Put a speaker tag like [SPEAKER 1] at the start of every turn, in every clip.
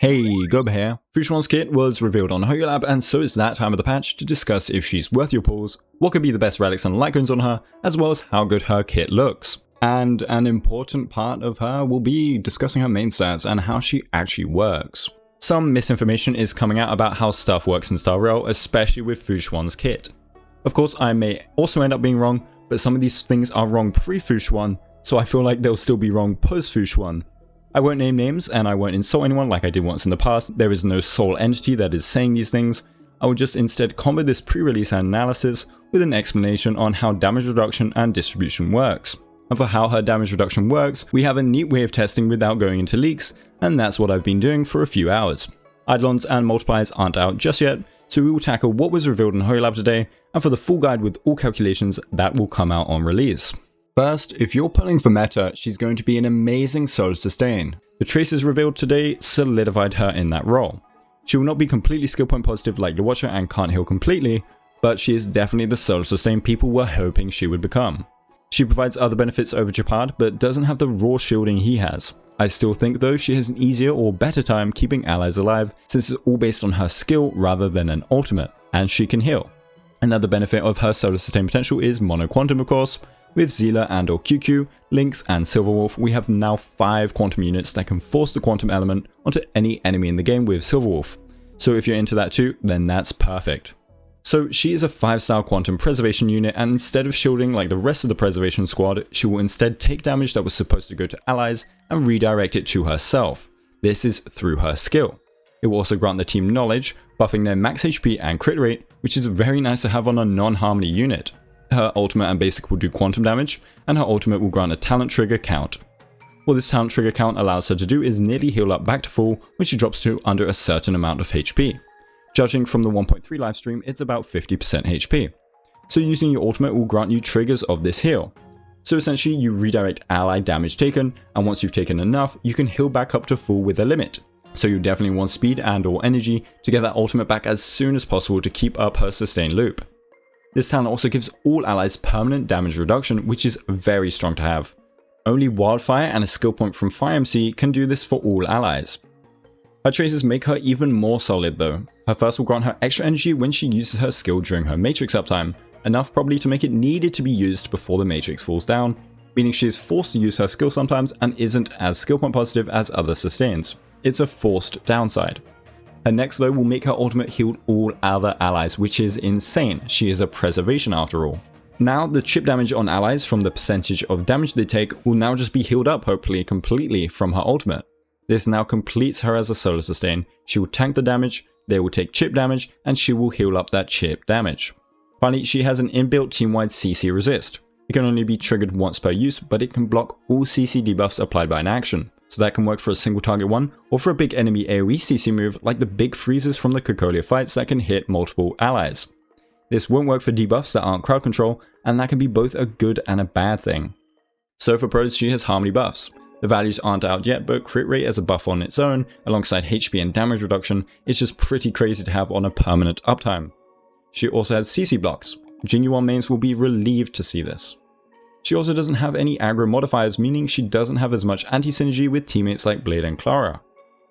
[SPEAKER 1] Hey, Guoba here. Fuxuan's kit was revealed on HoYoLab, and so it's that time of the patch to discuss if she's worth your pulls, what could be the best relics and lightcoins on her, as well as how good her kit looks. And an important part of her will be discussing her main stats and how she actually works. Some misinformation is coming out about how stuff works in Star Rail, especially with Fuxuan's kit. Of course, I may also end up being wrong, but some of these things are wrong pre-Fuxuan, so I feel like they'll still be wrong post-Fuxuan. I won't name names and I won't insult anyone like I did once in the past. There is no sole entity that is saying these things. I will just instead combo this pre-release analysis with an explanation on how damage reduction and distribution works. And for how her damage reduction works, we have a neat way of testing without going into leaks, and that's what I've been doing for a few hours. Eidolons and multipliers aren't out just yet, so we will tackle what was revealed in HoYoLab today, and for the full guide with all calculations, that will come out on release. First, if you're pulling for meta, she's going to be an amazing solo sustain. The traces revealed today solidified her in that role. She will not be completely skill point positive like the Watcher and can't heal completely, but she is definitely the solo sustain people were hoping she would become. She provides other benefits over Chapad, but doesn't have the raw shielding he has. I still think though she has an easier or better time keeping allies alive, since it's all based on her skill rather than an ultimate, and she can heal. Another benefit of her solo sustain potential is mono quantum, of course. With Zila and or QQ, Lynx and Silverwolf, we have now 5 quantum units that can force the quantum element onto any enemy in the game with Silverwolf. So if you're into that too, then that's perfect. So she is a 5-star quantum preservation unit, and instead of shielding like the rest of the preservation squad, she will instead take damage that was supposed to go to allies and redirect it to herself. This is through her skill. It will also grant the team knowledge, buffing their max HP and crit rate, which is very nice to have on a non-harmony unit. Her ultimate and basic will do quantum damage, and her ultimate will grant a talent trigger count. What this talent trigger count allows her to do is nearly heal up back to full when she drops to under a certain amount of HP. Judging from the 1.3 livestream, it's about 50% HP. So using your ultimate will grant you triggers of this heal. So essentially you redirect ally damage taken, and once you've taken enough, you can heal back up to full with a limit. So you definitely want speed and or energy to get that ultimate back as soon as possible to keep up her sustain loop. This talent also gives all allies permanent damage reduction, which is very strong to have. Only Wildfire and a skill point from FireMC can do this for all allies. Her traces make her even more solid though. Her first will grant her extra energy when she uses her skill during her Matrix uptime, enough probably to make it needed to be used before the Matrix falls down, meaning she is forced to use her skill sometimes and isn't as skill point positive as other sustains. It's a forced downside. Her next though will make her ultimate heal all other allies, which is insane. She is a preservation after all. Now the chip damage on allies from the percentage of damage they take will now just be healed up hopefully completely from her ultimate. This now completes her as a solo sustain. She will tank the damage, they will take chip damage, and she will heal up that chip damage. Finally, she has an inbuilt team-wide CC resist. It can only be triggered once per use, but it can block all CC debuffs applied by an action. So that can work for a single target one, or for a big enemy AoE CC move like the big freezes from the Cocolia fights that can hit multiple allies. This won't work for debuffs that aren't crowd control, and that can be both a good and a bad thing. So for pros, she has harmony buffs. The values aren't out yet, but crit rate as a buff on its own, alongside HP and damage reduction, is just pretty crazy to have on a permanent uptime. She also has CC blocks. Genuine mains will be relieved to see this. She also doesn't have any aggro modifiers, meaning she doesn't have as much anti-synergy with teammates like Blade and Clara.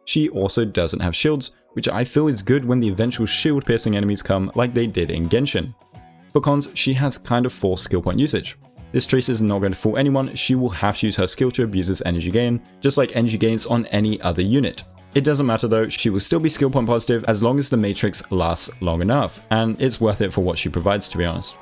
[SPEAKER 1] She also doesn't have shields, which I feel is good when the eventual shield piercing enemies come like they did in Genshin. For cons, she has kind of forced skill point usage. This trace is not going to fool anyone, she will have to use her skill to abuse this energy gain, just like energy gains on any other unit. It doesn't matter though, she will still be skill point positive as long as the Matrix lasts long enough, and it's worth it for what she provides to be honest.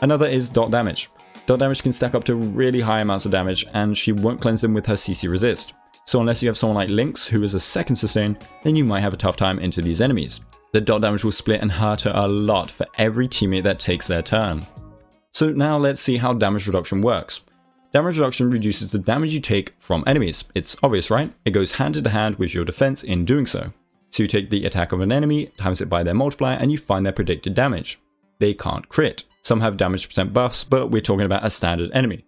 [SPEAKER 1] Another is dot damage. Dot damage can stack up to really high amounts of damage, and she won't cleanse them with her CC resist. So unless you have someone like Lynx, who is a second sustain, then you might have a tough time into these enemies. The dot damage will split and hurt her a lot for every teammate that takes their turn. So now let's see how damage reduction works. Damage reduction reduces the damage you take from enemies. It's obvious, right? It goes hand in hand with your defense in doing so. So you take the attack of an enemy, times it by their multiplier, and you find their predicted damage. They can't crit. Some have damage percent buffs, but we're talking about a standard enemy.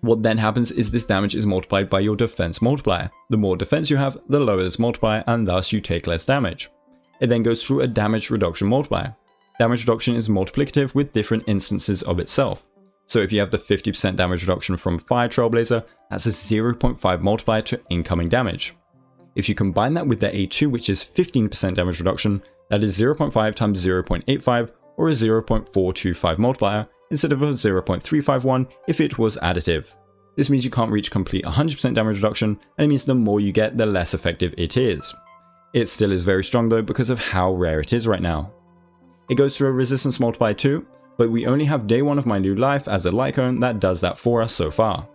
[SPEAKER 1] What then happens is this damage is multiplied by your defense multiplier. The more defense you have, the lower this multiplier, and thus you take less damage. It then goes through a damage reduction multiplier. Damage reduction is multiplicative with different instances of itself. So if you have the 50% damage reduction from Fire Trailblazer, that's a 0.5 multiplier to incoming damage. If you combine that with their A2, which is 15% damage reduction, that is 0.5 times 0.85 or a 0.425 multiplier instead of a 0.351 if it was additive. This means you can't reach complete 100% damage reduction, and it means the more you get, the less effective it is. It still is very strong though because of how rare it is right now. It goes through a resistance multiplier too, but we only have day 1 of my new life as a Lycone that does that for us so far.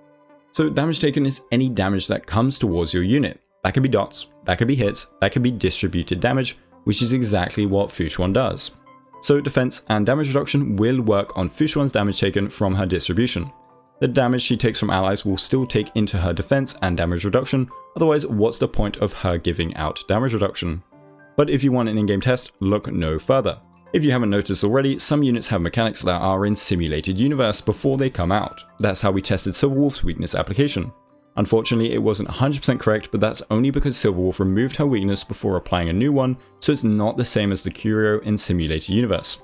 [SPEAKER 1] So damage taken is any damage that comes towards your unit. That could be dots, that could be hits, that could be distributed damage, which is exactly what Fuxuan does. So defense and damage reduction will work on Fuxuan's damage taken from her distribution. The damage she takes from allies will still take into her defense and damage reduction, otherwise what's the point of her giving out damage reduction? But if you want an in-game test, look no further. If you haven't noticed already, some units have mechanics that are in simulated universe before they come out. That's how we tested Silverwolf's weakness application. Unfortunately, it wasn't 100% correct, but that's only because Silverwolf removed her weakness before applying a new one, so it's not the same as the Curio in simulated universe.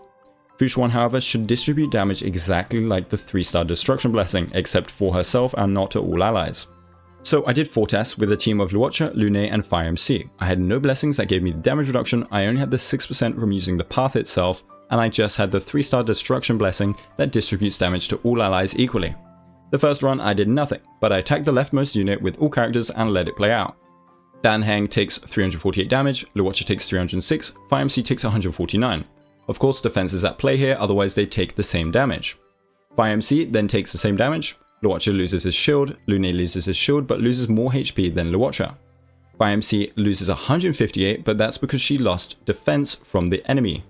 [SPEAKER 1] Fuxuan, however, should distribute damage exactly like the 3-star destruction blessing, except for herself and not to all allies. So I did 4 tests with a team of Luocha, Lune and Fire MC. I had no blessings that gave me the damage reduction, I only had the 6% from using the path itself, and I just had the 3-star destruction blessing that distributes damage to all allies equally. The first run I did nothing, but I attacked the leftmost unit with all characters and let it play out. Dan Heng takes 348 damage, Luocha takes 306, Fire MC takes 149. Of course defense is at play here, otherwise they take the same damage. Fire MC then takes the same damage, Luocha loses his shield, Lune loses his shield but loses more HP than Luocha. Fire MC loses 158, but that's because she lost defense from the enemy.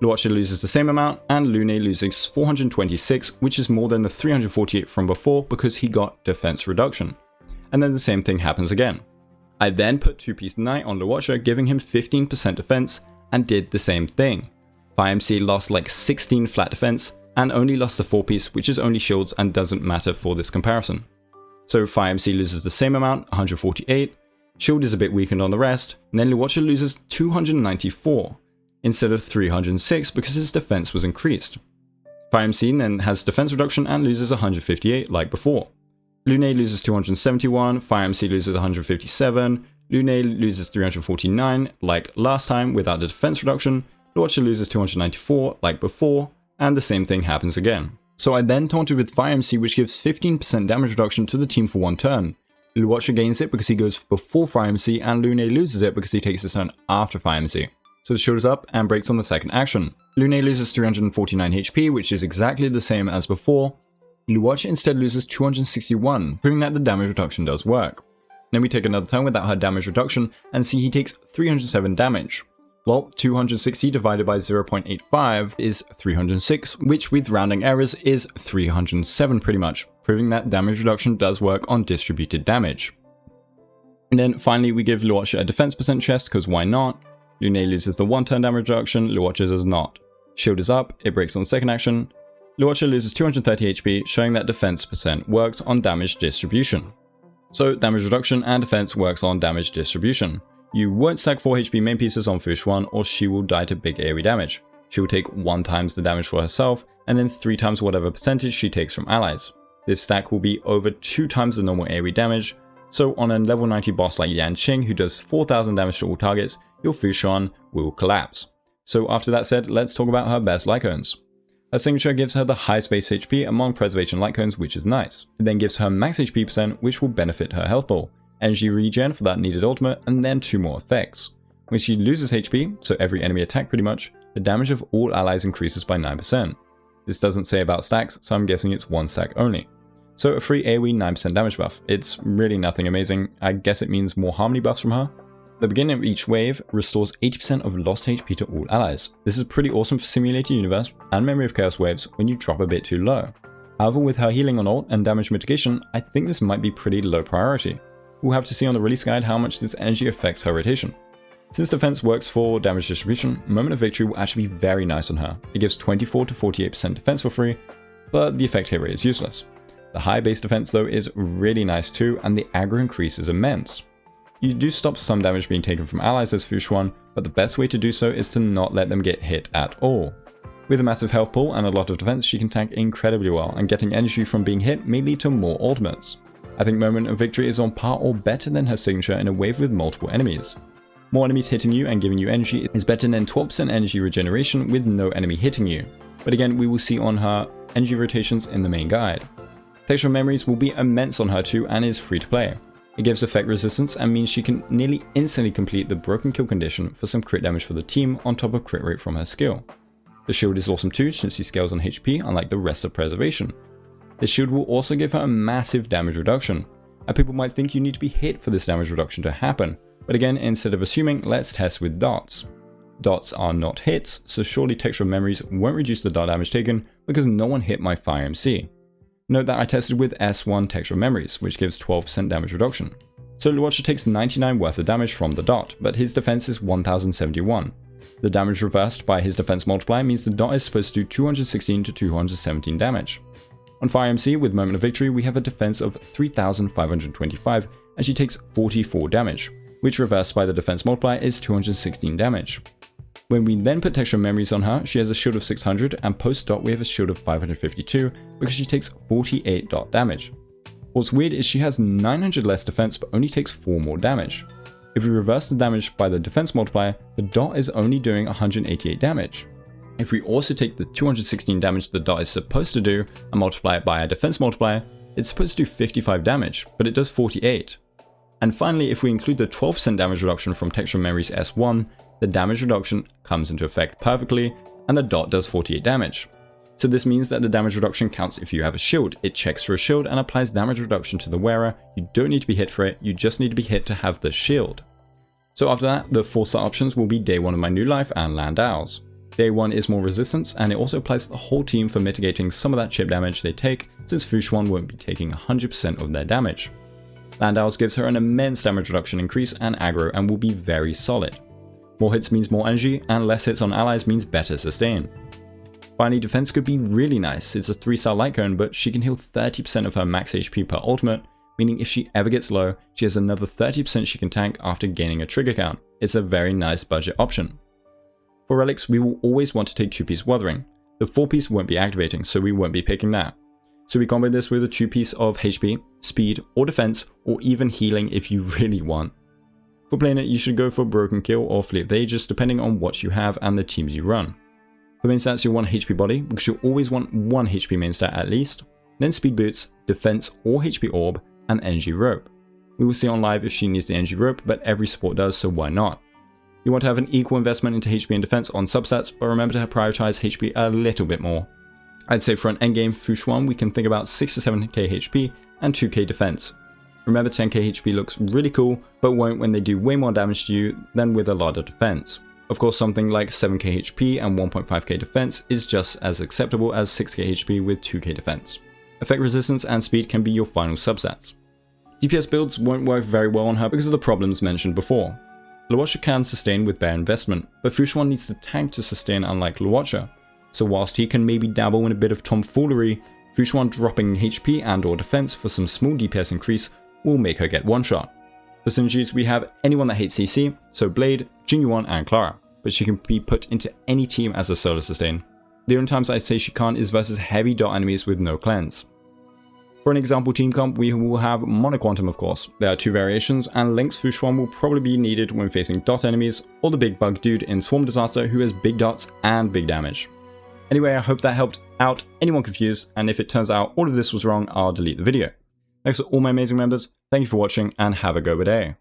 [SPEAKER 1] Luocha loses the same amount, and Lune loses 426, which is more than the 348 from before because he got defense reduction. And then the same thing happens again. I then put 2-piece Knight on Luocha, giving him 15% defense, and did the same thing. Fire MC lost like 16 flat defense, and only lost the 4-piece, which is only shields and doesn't matter for this comparison. So Fire MC loses the same amount, 148, shield is a bit weakened on the rest, and then Luocha loses 294, instead of 306 because his defense was increased. Fire MC then has defense reduction and loses 158 like before. Lune loses 271, Fire MC loses 157, Lune loses 349 like last time without the defense reduction, Luocha loses 294 like before, and the same thing happens again. So I then taunted with Fire MC, which gives 15% damage reduction to the team for 1 turn. Luocha gains it because he goes before Fire MC, and Lune loses it because he takes his turn after Fire MC. So the shield is up and breaks on the second action. Lune loses 349 HP, which is exactly the same as before. Luocha instead loses 261, proving that the damage reduction does work. Then we take another turn without her damage reduction and see he takes 307 damage. Well, 260 divided by 0.85 is 306, which with rounding errors is 307 pretty much, proving that damage reduction does work on distributed damage. And then finally we give Luocha a defense percent chest, because why not? Lune loses the 1-turn damage reduction, Luocha does not. Shield is up, it breaks on the second action. Luocha loses 230 HP, showing that defense percent works on damage distribution. So damage reduction and defense works on damage distribution. You won't stack 4 HP main pieces on Fuxuan or she will die to big AoE damage. She will take 1 times the damage for herself and then 3 times whatever percentage she takes from allies. This stack will be over 2 times the normal AoE damage, so on a level 90 boss like Yan Qing who does 4000 damage to all targets, your Fuxuan will collapse. So after that said, let's talk about her best Lycones. Her signature gives her the highest base HP among Preservation Lycones, which is nice. It then gives her max HP percent, which will benefit her health ball, energy regen for that needed ultimate, and then 2 more effects. When she loses HP, so every enemy attack pretty much, the damage of all allies increases by 9%. This doesn't say about stacks, so I'm guessing it's 1 stack only. So a free AoE 9% damage buff. It's really nothing amazing, I guess it means more harmony buffs from her. The beginning of each wave restores 80% of lost HP to all allies. This is pretty awesome for Simulated Universe and Memory of Chaos waves when you drop a bit too low. However, with her healing on ult and damage mitigation, I think this might be pretty low priority. We'll have to see on the release guide how much this energy affects her rotation. Since defense works for damage distribution, Moment of Victory will actually be very nice on her. It gives 24 to 48% defense for free, but the effect hit rate is useless. The high base defense though is really nice too, and the aggro increase is immense. You do stop some damage being taken from allies as Fuxuan, but the best way to do so is to not let them get hit at all. With a massive health pool and a lot of defense, she can tank incredibly well, and getting energy from being hit may lead to more ultimates. I think Moment of Victory is on par or better than her signature in a wave with multiple enemies. More enemies hitting you and giving you energy is better than 12% energy regeneration with no enemy hitting you, but again we will see on her energy rotations in the main guide. Textual Memories will be immense on her too and is free to play. It gives effect resistance and means she can nearly instantly complete the broken kill condition for some crit damage for the team on top of crit rate from her skill. The shield is awesome too since she scales on HP unlike the rest of Preservation. The shield will also give her a massive damage reduction, and people might think you need to be hit for this damage reduction to happen, but again instead of assuming, let's test with dots. Dots are not hits, so surely Textual Memories won't reduce the dot damage taken because no one hit my Fire MC. Note that I tested with S1 Textual Memories, which gives 12% damage reduction. So Luocha takes 99 worth of damage from the dot, but his defense is 1071. The damage reversed by his defense multiplier means the dot is supposed to do 216 to 217 damage. On Fire MC with Moment of Victory we have a defense of 3525 and she takes 44 damage, which reversed by the defense multiplier is 216 damage. When we then put Textual Memories on her, she has a shield of 600 and post dot we have a shield of 552 because she takes 48 dot damage. What's weird is she has 900 less defense but only takes 4 more damage. If we reverse the damage by the defense multiplier, the dot is only doing 188 damage. If we also take the 216 damage the dot is supposed to do and multiply it by a defense multiplier, it's supposed to do 55 damage, but it does 48. And finally, if we include the 12% damage reduction from Textual Memories S1, the damage reduction comes into effect perfectly, and the dot does 48 damage. So this means that the damage reduction counts if you have a shield. It checks for a shield and applies damage reduction to the wearer. You don't need to be hit for it, you just need to be hit to have the shield. So after that, the 4-star options will be Day 1 of My New Life and Landau's. Day 1 is more resistance, and it also applies to the whole team for mitigating some of that chip damage they take, since Fuxuan won't be taking 100% of their damage. Landau's gives her an immense damage reduction increase and aggro and will be very solid. More hits means more energy, and less hits on allies means better sustain. Finally, defense could be really nice. It's a 3-star light cone, but she can heal 30% of her max HP per ultimate, meaning if she ever gets low, she has another 30% she can tank after gaining a trigger count. It's a very nice budget option. For Relics, we will always want to take 2-piece Wuthering. The 4-piece won't be activating, so we won't be picking that. So we combo this with a 2-piece of HP, speed, or defense, or even healing if you really want. For playing it, you should go for Broken Kill or Fleet of the Aegis depending on what you have and the teams you run. For main stats, you'll want HP Body, because you'll always want 1 HP main stat at least, then Speed Boots, Defense or HP Orb, and Energy Rope. We will see on live if she needs the Energy Rope, but every support does, so why not? You want to have an equal investment into HP and defense on substats, but remember to prioritize HP a little bit more. I'd say for an endgame Fuxuan, we can think about 6 to 7k HP and 2k defense. Remember 10k HP looks really cool, but won't when they do way more damage to you than with a lot of defense. Of course, something like 7k HP and 1.5k defense is just as acceptable as 6k HP with 2k defense. Effect resistance and speed can be your final substats. DPS builds won't work very well on her because of the problems mentioned before. Luocha can sustain with bare investment, but Fuxuan needs the tank to sustain unlike Luocha. So whilst he can maybe dabble in a bit of tomfoolery, Fuxuan dropping HP and or defense for some small DPS increase will make her get one-shot. For Synergies we have anyone that hates CC, so Blade, Jinyuan and Clara, but she can be put into any team as a solo sustain. The only times I say she can't is versus heavy dot enemies with no cleanse. For an example team comp, we will have Monoquantum of course. There are 2 variations, and Link's Fuxuan will probably be needed when facing dot enemies, or the big bug dude in Swarm Disaster who has big dots and big damage. Anyway, I hope that helped out anyone confused, and if it turns out all of this was wrong, I'll delete the video. Thanks to all my amazing members, thank you for watching, and have a Guoba day.